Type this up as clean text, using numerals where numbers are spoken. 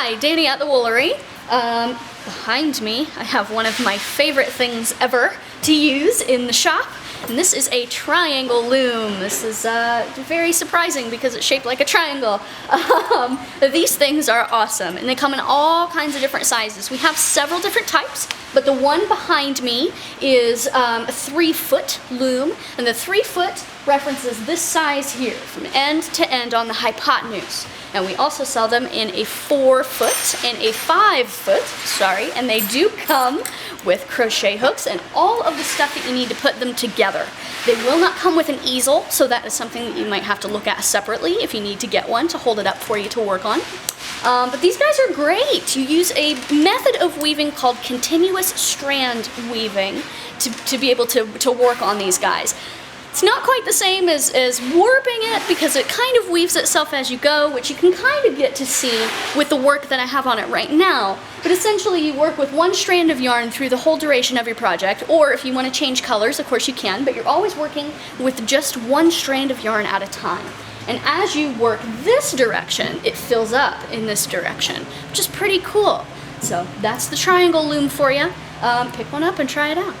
Hi, Danny at the Woolery. Behind me, I have one of my favorite things ever to use in the shop, and this is a triangle loom. This is very surprising because it's shaped like a triangle. These things are awesome, and they come in all kinds of different sizes. We have several different types, but the one behind me is a 3-foot loom, and the 3-foot references this size here, from end to end on the hypotenuse. And we also sell them in a 4-foot and a 5-foot, and they do come with crochet hooks and all of the stuff that you need to put them together. They will not come with an easel, so that is something that you might have to look at separately if you need to get one to hold it up for you to work on. But these guys are great. You use a method of weaving called continuous strand weaving to be able to work on these guys. It's not quite the same as warping it because it kind of weaves itself as you go, which you can kind of get to see with the work that I have on it right now. But essentially you work with one strand of yarn through the whole duration of your project, or if you want to change colors, of course you can, but you're always working with just one strand of yarn at a time. And as you work this direction, it fills up in this direction, which is pretty cool. So that's the triangle loom for you. Pick one up and try it out.